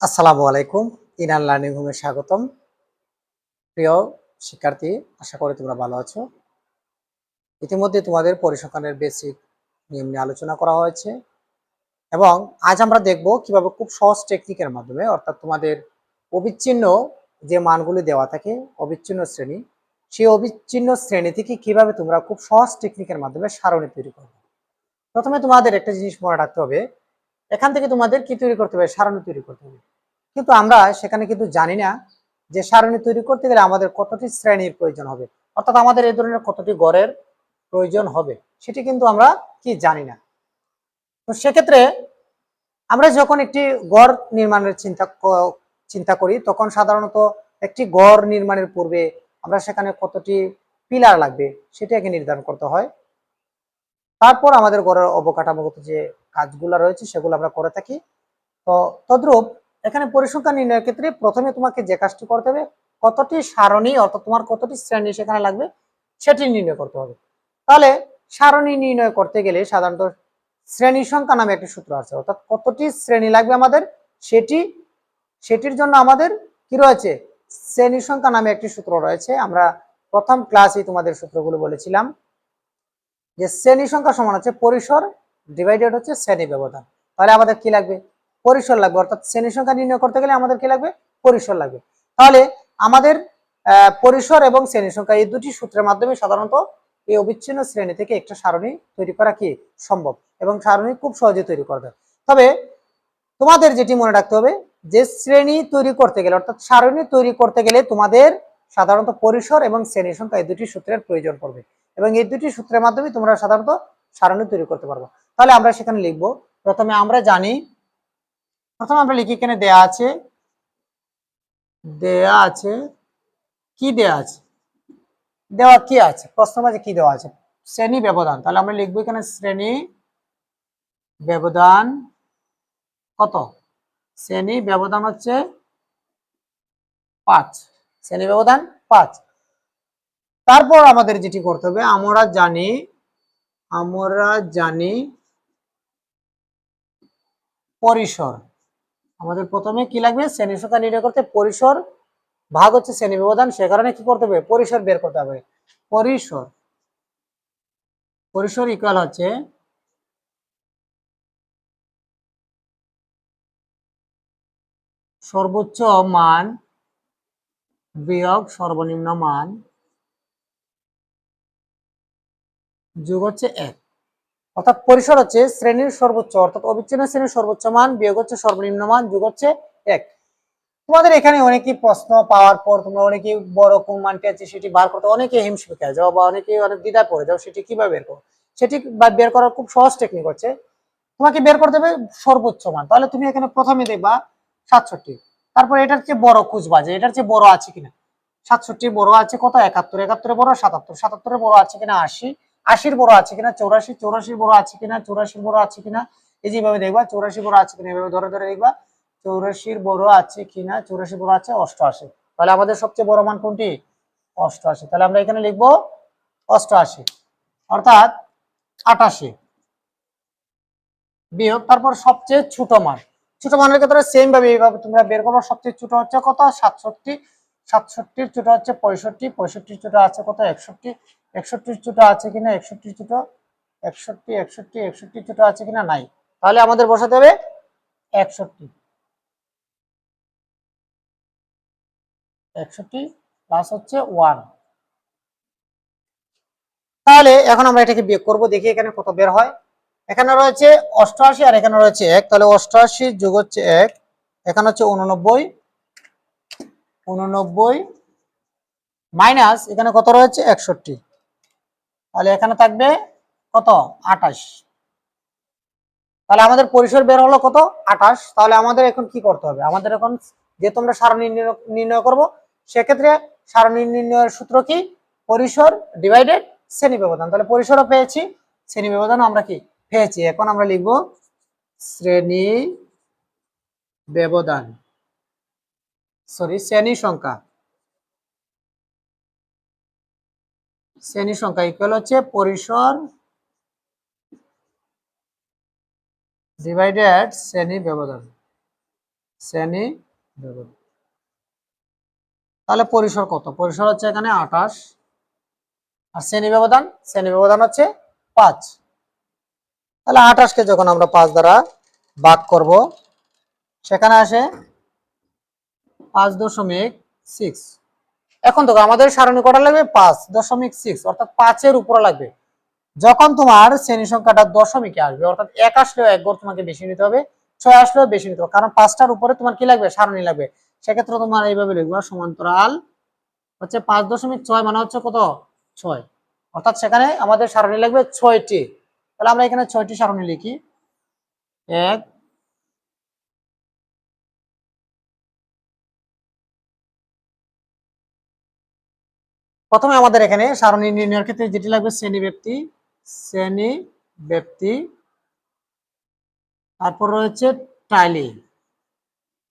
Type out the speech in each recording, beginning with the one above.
আসসালামু আলাইকুম। ইনান লার্নিং হোমে স্বাগতম। প্রিয় শিক্ষার্থী, আশা করি তোমরা ভালো আছো। ইতিমধ্যে তোমাদের পরিসংখ্যানের বেসিক নিয়ম নিয়ে আলোচনা করা হয়েছে এবং আজ আমরা দেখব কিভাবে খুব সহজ টেকনিকের মাধ্যমে, অর্থাৎ তোমাদের অবিচ্ছিন্ন যে মানগুলি দেওয়া থাকে, অবিচ্ছিন্ন শ্রেণী, সেই অবিচ্ছিন্ন শ্রেণী থেকে কিভাবে তোমরা খুব সহজ টেকনিকের মাধ্যমে সারণী তৈরি করবে। প্রথমে তোমাদের একটা জিনিস মনে রাখতে হবে, এখান থেকে তোমাদের কি তৈরি করতে হবে? সারণী তৈরি করতে হবে। কিন্তু আমরা সেখানে কিন্তু জানি না যে সারণী তৈরি করতে গেলে আমাদের কতটি শ্রেণীর প্রয়োজন হবে, অর্থাৎ আমাদের এই ধরনের কতটি গড়ের প্রয়োজন হবে, সেটি কিন্তু আমরা কি জানি না। তো সেক্ষেত্রে আমরা যখন একটি গড় নির্মাণের চিন্তা করি, তখন সাধারণত একটি গড় নির্মাণের পূর্বে আমরা সেখানে কতটি পিলার লাগবে সেটি আগে নির্ধারণ করতে হয়। তারপর আমাদের গড়ের অবকাঠামোগত যে কাজগুলো রয়েছে সেগুলো আমরা করে থাকি। তো তদ্রূপ এখানে পরিসংখ্যান নির্ণয়ের ক্ষেত্রে প্রথমে তোমাকে যে কাজটি করতে হবে, কতটি সারণী অর্থাৎ তোমার কতটি শ্রেণী সেখানে লাগবে সেটি নির্ণয় করতে হবে। তাহলে সারণী নির্ণয় করতে গেলে সাধারণত শ্রেণী সংখ্যা নামে একটি সূত্র আছে, অর্থাৎ কতটি শ্রেণী লাগবে আমাদের সেটির জন্য আমাদের কি রয়েছে, শ্রেণী সংখ্যা নামে একটি সূত্র রয়েছে। আমরা প্রথম ক্লাসে তোমাদের সূত্রগুলো বলেছিলাম যে শ্রেণী সংখ্যা সমান হচ্ছে পরিসর ডিভাইডেড হচ্ছে শ্রেণী ব্যবধান। তাহলে আমাদের কি লাগবে? পরিসর লাগবে, অর্থাৎ শ্রেণী সংখ্যা নির্ণয় করতে গেলে আমাদের কি লাগবে? পরিসর লাগবে। তাহলে আমাদের পরিসর এবং শ্রেণী সংখ্যা এই দুটি সূত্রের মাধ্যমে সাধারণত এই অবিচ্ছিন্ন শ্রেণী থেকে একটা সারণী তৈরি করা কি সম্ভব, এবং সারণী খুব সহজে তৈরি করা যায়। তবে তোমাদের যেটি মনে রাখতে হবে যে শ্রেণী তৈরি করতে গেলে অর্থাৎ সারণী তৈরি করতে গেলে তোমাদের সাধারণত পরিসর এবং শ্রেণী সংখ্যা এই দুটি সূত্রের প্রয়োজন পড়বে, এবং এই দুটি সূত্রের মাধ্যমে তোমরা সাধারণত সারণী তৈরি করতে পারবো। তাহলে আমরা সেখানে লিখবো, প্রথমে আমরা লিখি এখানে দেয়া আছে কি দেয়া আছে, দেওয়া কি আছে, প্রশ্ন মাঝে কি দেওয়া আছে? শ্রেণী ব্যবধান। তাহলে আমরা লিখবো এখানে শ্রেণী ব্যবধান কত? শ্রেণী ব্যবধান হচ্ছে 5, শ্রেণী ব্যবধান 5। তারপর আমাদের যেটি করতে হবে, আমরা জানি পরিসর। আমাদের প্রথমে কি লাগবে? শ্রেণী সংখ্যা নির্ণয় করতে পরিসর ভাগ হচ্ছে শ্রেণী ব্যবধান, সে কারণে কি করতে হবে? পরিসর বের করতে হবে। পরিসর ইকুয়াল হচ্ছে সর্বোচ্চ মান বিয়োগ সর্বনিম্ন মান যোগ হচ্ছে 1। অর্থাৎ পরিসর হচ্ছে শ্রেণীর সর্বোচ্চ অর্থাৎ অবিচ্ছিন্ন শ্রেণীর সর্বোচ্চ মান বিয়োগ হচ্ছে সর্বনিম্ন মান যোগ হচ্ছে 1। তোমাদের এখানে অনেকেই প্রশ্ন পাওয়ার পর তোমরা অনেকেই বড় কোন মানটি আছে সেটি বার করতে অনেকে হিমশিম খেয়ে যাও, বা অনেকে অনেক দ্বিধায় পড়ে যাও সেটি কিভাবে বের করো। সেটি বের করার খুব সহজ টেকনিক হচ্ছে, তোমাকে বের করতে হবে সর্বোচ্চ মান। তাহলে তুমি এখানে প্রথমে দেখবা 67, তারপর এটার চেয়ে বড় খুঁজবা যে এটার চেয়ে বড় আছে কিনা। 67 বড় আছে কত? 71, 71 বড় 77, 77 বড় আছে কিনা 80, 80 বড় আছে কিনা 84, 84 বড় আছে কিনা 84 বড় আছে কিনা। এই যেভাবে দেখবা 84 বড় আছে কিনা, এভাবে ধরে ধরে দেখবা 84 বড় আছে কিনা, 84 বড় আছে 88। তাহলে আমাদের সবচেয়ে বড় মান কোনটি? 88। তাহলে আমরা এখানে লিখবো 88, অর্থাৎ 88 বিয়োগ তারপর সবচেয়ে ছোট মান। ছোট মানের ক্ষেত্রে সেম ভাবে এইভাবে তোমরা বের করো। সবচেয়ে ছোট হচ্ছে কত? 67, 67 ছোট হচ্ছে 65, 65 ছোট আছে কত? 61, 61 ছোট আছে কিনা 61 ছোট 61, 61, 61 ছোট আছে কিনা নাই। তাহলে আমাদের বসাতে হবে 61, 61 প্লাস হচ্ছে 1। তাহলে এখন আমরা এটাকে বিয়োগ করব, দেখি এখানে কত বের হয়। এখানে রয়েছে 88 আর এখানে রয়েছে 1, তাহলে 88 যোগ হচ্ছে 1, এখানে হচ্ছে 89, 89 মাইনাস এখানে কত রয়েছে? 61, তাহলে এখানে থাকবে কত? 28। তাহলে আমাদের পরিসর বের হলো কত? 28। তাহলে আমাদের এখন কি করতে হবে? আমাদের এখন যে তোমরা সারণী নির্ণয় করব, সেক্ষেত্রে সারণী নির্ণয়ের সূত্র কি? পরিসর ডিভাইডেড শ্রেণী ব্যবধান। তাহলে পরিসরও পেয়েছি, শ্রেণী ব্যবধানও আমরা কি পেয়েছি। এখন আমরা লিখব শ্রেণী ব্যবধান, শ্রেণী সংখ্যা ইকুয়াল হচ্ছে পরিসর ডিভাইডেড শ্রেণী ব্যবধান। শ্রেণী ব্যবধান। তাহলে পরিসর কত? পরিসর হচ্ছে এখানে 28, আর শ্রেণী ব্যবধান হচ্ছে 5। তাহলে 28 কে যখন আমরা 5 দ্বারা ভাগ করব, সেখানে আসে 5.6। এখন দেখো আমাদের সারণী কটা লাগবে? 5.6, অর্থাৎ 5-এর উপরে লাগবে। যখন তোমার শ্রেণী সংখ্যাটা দশমিকে আসবে, অর্থাৎ 1 আসলেও 1 ঘর তোমাকে বেশি নিতে হবে, 6 আসলেও বেশি নিতে হবে, কারণ 5টার উপরে তোমার কি লাগবে? সারণী লাগবে। সেক্ষেত্রে তোমার এইভাবে লিখবো, সমান্তরাল হচ্ছে 5.6 মানে হচ্ছে কত? 6। অর্থাৎ সেখানে আমাদের সারণী লাগবে 6টি। তাহলে আমরা এখানে 6টি সারণী লিখি। 1, প্রথমে আমাদের এখানে সারণী নির্ণয়ের ক্ষেত্রে যেটি লাগবে শ্রেণী ব্যক্তি, তারপর রয়েছে টাইলি।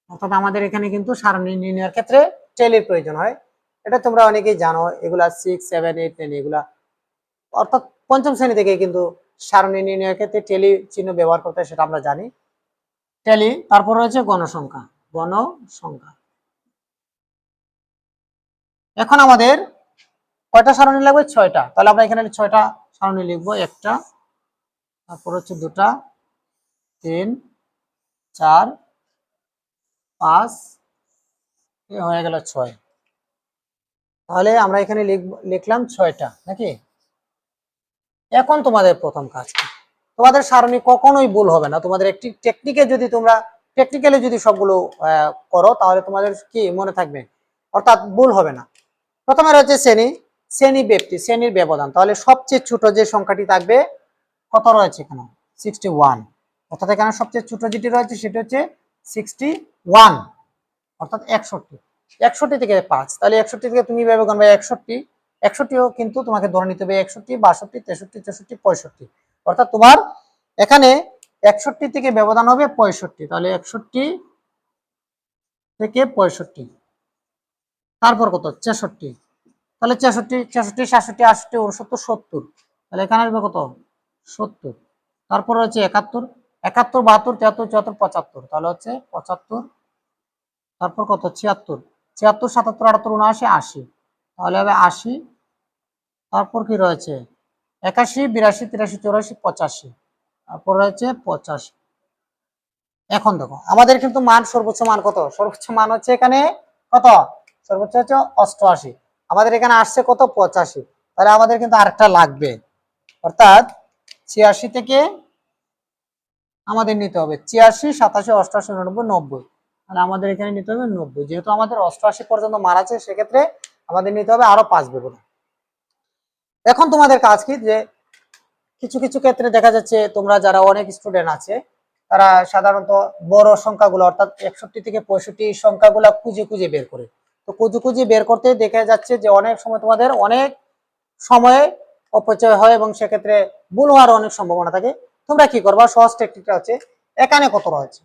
অর্থাৎ আমাদের এখানে কিন্তু সারণী নির্ণয়ের ক্ষেত্রে টেলির প্রয়োজন হয়। এটা তোমরা অনেকেই জানো, এগুলা 6, 7, 8, 10 এগুলা, অর্থাৎ পঞ্চম শ্রেণী থেকে কিন্তু সারণী নির্ণয়ের ক্ষেত্রে টেলি চিহ্ন ব্যবহার করতে, সেটা আমরা জানি। টেলি, তারপর রয়েছে গণসংখ্যা। এখন আমাদের কয়টা সারণী লাগবে? 6টা। তাহলে আমরা এখানে 6টা সারণী লিখবো। 1টা, তারপর হচ্ছে 2টা, 3, 4, 5, হয়ে গেল 6। তাহলে আমরা এখানে লিখলাম 6টা নাকি? এখন তোমাদের প্রথম কাজ কি? তোমাদের সারণী কখনোই ভুল হবে না। তোমাদের একটি টেকনিক্যালি যদি সবগুলো করো, তাহলে তোমাদের কি মনে থাকবে, অর্থাৎ ভুল হবে না। প্রথমে রয়েছে শ্রেণী ব্যক্তি, শ্রেণীর ব্যবধান। তাহলে সবচেয়ে ছোট যে সংখ্যাটি থাকবে কত রয়েছে এখানে? 61। অর্থাৎ এখানে সবচেয়ে ছোট যেটি রয়েছে সেটা হচ্ছে 61, অর্থাৎ 61। 61 থেকে 5, তাহলে 61 থেকে তুমি এভাবে গণবে 61। 61ও কিন্তু তোমাকে ধরে নিতে হবে 61, 62, 63, 64, 65। অর্থাৎ তোমার এখানে 61 থেকে ব্যবধান হবে 65। তাহলে 61 থেকে 65, তারপর কত? 66। তাহলে 66, 66, 67, 68, 69, 70। তাহলে এখানে আসবে কত? 70। তারপর হচ্ছে 71, 71, 72, 73, 74, 75। তাহলে হচ্ছে 75। তারপর কত? 76, 76, 77, 78, 79, 80। তাহলে হবে 80। তারপর কি রয়েছে? 81, 82, 83, 84, 85। তারপর রয়েছে 85। এখন দেখো আমাদের কিন্তু সর্বোচ্চ মান কত? সর্বোচ্চ মান হচ্ছে এখানে কত? সর্বোচ্চ হচ্ছে 88। আমাদের এখানে আসছে কত? 85। তাহলে আমাদের কিন্তু আরেকটা লাগবে, অর্থাৎ 86 থেকে আমাদের নিতে হবে 86, 87, 88, 89, 90। তাহলে আমাদের এখানে নিতে হবে 90। যেহেতু আমাদের 88 পর্যন্ত মার আছে, সেক্ষেত্রে আমাদের নিতে হবে আরো 5 ব্যবধান। এখন তোমাদের কাজ কি, যে কিছু কিছু ক্ষেত্রে দেখা যাচ্ছে তোমরা যারা অনেক স্টুডেন্ট আছে, তারা সাধারণত বড় সংখ্যাগুলো, অর্থাৎ 61 থেকে 65 সংখ্যাগুলো খুঁজে খুঁজে বের করে। তো খুঁজে বের করতে দেখা যাচ্ছে যে অনেক সময় তোমাদের অনেক সময় অপচয় হয়, এবং সেক্ষেত্রে ভুল হওয়ার অনেক সম্ভাবনা থাকে। তোমরা কি করবা? সহজ টেকনিকটা হচ্ছে, এখানে কত রয়েছে?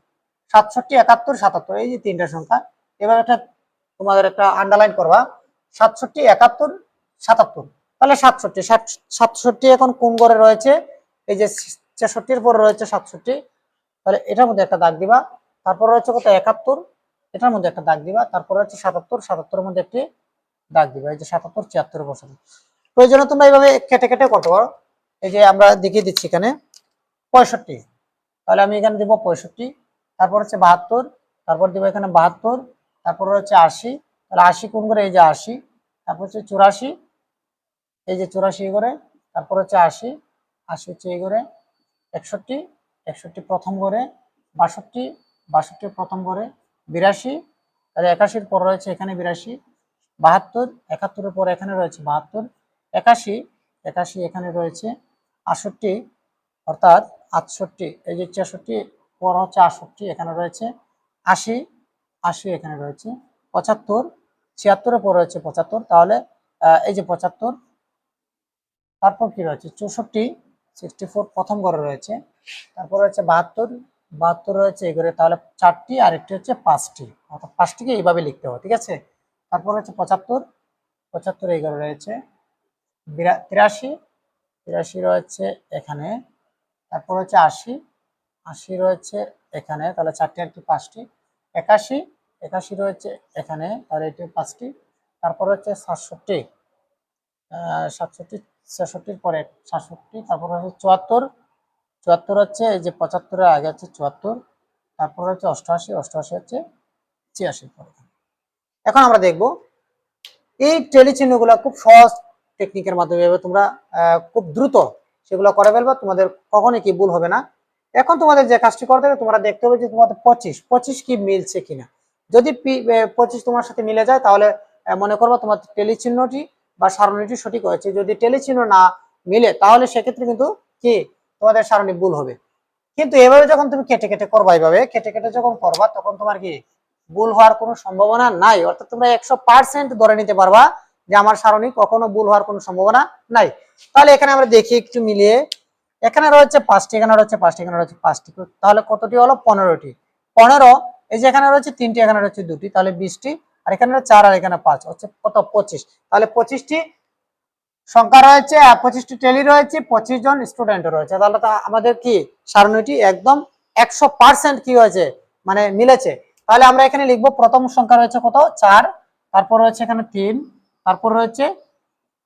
67, 71, 77, এই যে তিনটা সংখ্যা, এভাবে একটা তোমাদের একটা আন্ডারলাইন করবা, 67, 71, 77। তাহলে 67 এখন কোন ঘরে রয়েছে? এই যে 66-র পরে রয়েছে 67, তাহলে এটার মধ্যে একটা দাগ দিবা। তারপর রয়েছে কত? 71, এটার মধ্যে একটা দাগ দিবা। তারপর হচ্ছে 77, 77-এর মধ্যে একটি দাগ দিবা। এই যে 77, 76-এর বসানো। প্রয়োজনে তোমরা এইভাবে কেটে কেটে করতে পারো। এই যে আমরা দেখিয়ে দিচ্ছি এখানে 65, তাহলে আমি এখানে দিব 65। তারপর হচ্ছে 72, তারপর দিব এখানে 72। তারপর হচ্ছে 80, তাহলে 80 কোন করে? এই যে 80। তারপর হচ্ছে 84, এই যে 84 করে। তারপর হচ্ছে 80, 80 হচ্ছে এই করে। 61, 61 প্রথম করে। 62, 62 প্রথম করে। 82, তাহলে 81-র পর রয়েছে এখানে 82। 72, 71-এর পর এখানে রয়েছে 72। 81, 81 এখানে রয়েছে। 68, অর্থাৎ 68, এই যে 64 পর হচ্ছে 68 এখানে রয়েছে। 80, 80 এখানে রয়েছে। 75, 76-এর পর রয়েছে 75। তাহলে এই যে 75। তারপর কি রয়েছে? 64, 64 প্রথম ঘরে রয়েছে। তারপর রয়েছে 72, 72 রয়েছে এই ঘরে। তাহলে 4টি, আর একটি হচ্ছে 5টি, অর্থাৎ 5টিকে এইভাবে লিখতে হবে, ঠিক আছে? তারপর হচ্ছে 75, 75 এই ঘরে রয়েছে। 83, 83 রয়েছে এখানে। তারপর হচ্ছে 80, 80 রয়েছে এখানে। তাহলে 4টি আর কি 5টি। 81, 81 রয়েছে এখানে, আর এটি 5টি। তারপর হচ্ছে 67, 67, 66-র পরে 67, তারপর হচ্ছে 74, 74 হচ্ছে এই যে 75-এর আগে হচ্ছে 74, তারপর হচ্ছে 88, 88 হচ্ছে 86 পরে। এখন আমরা দেখব এই টেলি চিহ্নগুলো খুব সহজ টেকনিকের মাধ্যমে তোমরা খুব দ্রুত সেগুলো করে ফেলবা, তোমাদের কখনোই কি ভুল হবে না। এখন তোমাদের যে কাজটি করতে হবে, তোমরা দেখতে হবে যে তোমাদের 25 কি মিলছে কিনা। যদি 25 তোমার সাথে মিলে যায় তাহলে মনে করবা তোমার টেলি চিহ্নটি বা সারণীটি সঠিক হয়েছে। যদি টেলি চিহ্ন না মিলে তাহলে সেক্ষেত্রে কিন্তু কি তোমাদের সারণী ভুল হবে। কিন্তু এভাবে যখন তুমি কেটে কেটে করবা, এইভাবে কেটে কেটে যখন করবা তখন তোমার কি ভুল হওয়ার কোনো সম্ভাবনা নাই। অর্থাৎ তোমরা 100% ধরে নিতে পারবা যে আমার সারণী কখনো ভুল হওয়ার কোনো সম্ভাবনা নাই। তাহলে এখানে আমরা দেখি একটু মিলিয়ে, এখানে রয়েছে 5টি, এখানে রয়েছে 5টি, এখানে রয়েছে 5টি, তাহলে কতটি হলো 15টি। 15, এই যে এখানে রয়েছে 3টি, এখানে রয়েছে 2টি, তাহলে 20টি, আর এখানে 4 আর এখানে 5 হচ্ছে কত 25। তাহলে 25টি সংখ্যা রয়েছে, 25টি টেলি রয়েছে, 25 জন স্টুডেন্ট রয়েছে। তাহলে তো আমাদের কি সারণীটি একদম 100% কি হয়েছে, মানে মিলেছে। তাহলে আমরা এখানে লিখবো প্রথম সংখ্যা রয়েছে কত 4, তারপর রয়েছে এখানে 3, তারপর রয়েছে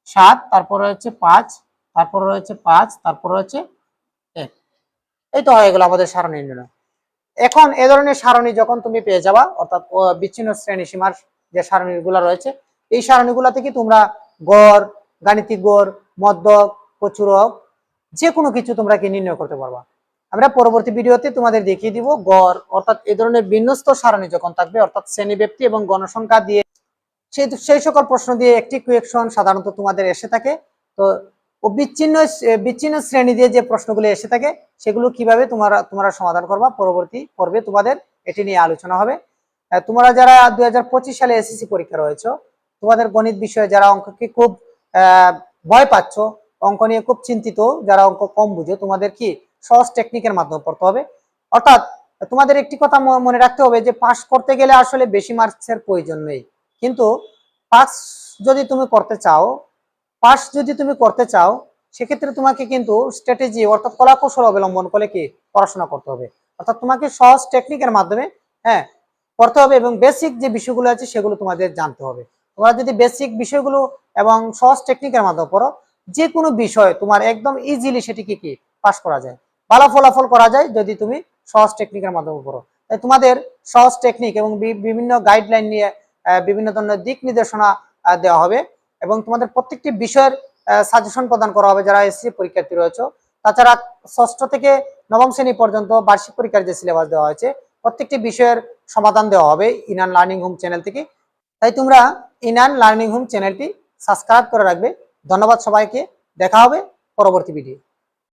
7, তারপর রয়েছে 5, তারপর রয়েছে 5, তারপর রয়েছে 1। এই তো হয়ে গেল আমাদের সারণী নির্ণয়। এখন এ ধরনের সারণী যখন তুমি পেয়ে যাবা, অর্থাৎ বিচ্ছিন্ন শ্রেণী সীমার যে সারণীগুলো রয়েছে, এই সারণীগুলা থেকে তোমরা গড়, গাণিতিক গড়, মধ্যক, প্রচুরক যে কোনো কিছু তোমরা কি নির্ণয় করতে পারবা। আমরা পরবর্তী ভিডিওতে তোমাদের দেখিয়ে দিব গড়, অর্থাৎ এই ধরনের বিন্যস্ত সারণী যখন থাকবে, অর্থাৎ শ্রেণীব্যাপ্তি এবং গণসংখ্যা দিয়ে সেই সকল প্রশ্ন দিয়ে একটি কোয়েকশন সাধারণত তোমাদের এসে থাকে। তো বিচ্ছিন্ন শ্রেণী দিয়ে যে প্রশ্নগুলো এসে থাকে সেগুলো কিভাবে তোমরা সমাধান করবা, পরবর্তী পর্বে তোমাদের এটি নিয়ে আলোচনা হবে। তোমরা যারা 2025 সালে এসএসসি পরীক্ষা রয়েছে, তোমাদের গণিত বিষয়ে যারা অঙ্ককে খুব ভয় পাচ্ছ, অঙ্ক নিয়ে খুব চিন্তিত, যারা অঙ্ক কম বুঝো, তোমাদের কি সহজ টেকনিকের মাধ্যমে পড়তে হবে। অর্থাৎ তোমাদের একটি কথা মনে রাখতে হবে যে পাস করতে গেলে আসলে বেশি মার্কসের প্রয়োজন নেই, কিন্তু পাস যদি তুমি করতে চাও, সেক্ষেত্রে তোমাকে কিন্তু স্ট্র্যাটেজি অর্থাৎ কলাকৌশল অবলম্বন করে কি পড়াশোনা করতে হবে। অর্থাৎ তোমাকে সহজ টেকনিকের মাধ্যমে পড়তে হবে এবং বেসিক যে বিষয়গুলো আছে সেগুলো তোমাদের জানতে হবে। তোমরা যদি বেসিক বিষয়গুলো এবং সহজ টেকনিকের মাধ্যমে পড়ো, যে কোনো বিষয় তোমার একদম ইজিলি সেটিকে কি পাস করা যায়, ভালো ফলাফল করা যায় যদি তুমি সহজ টেকনিকের মাধ্যমে পড়ো। তাই তোমাদের সহজ টেকনিক এবং বিভিন্ন গাইডলাইন নিয়ে বিভিন্ন ধরনের দিক নির্দেশনা দেওয়া হবে এবং তোমাদের প্রত্যেকটি বিষয়ের সাজেশন প্রদান করা হবে যারা এসএসসি পরীক্ষার্থী রয়েছে। তাছাড়া 6ষ্ঠ থেকে 9ম শ্রেণী পর্যন্ত বার্ষিক পরীক্ষার যে সিলেবাস দেওয়া হয়েছে প্রত্যেকটি বিষয়ের সমাধান দেওয়া হবে ইনান লার্নিং হোম চ্যানেল থেকে। তাই তোমরা ইনান লার্নিং হোম চ্যানেলটি সাবস্ক্রাইব করে রাখবে। ধন্যবাদ সবাইকে, দেখা হবে পরবর্তী ভিডিও।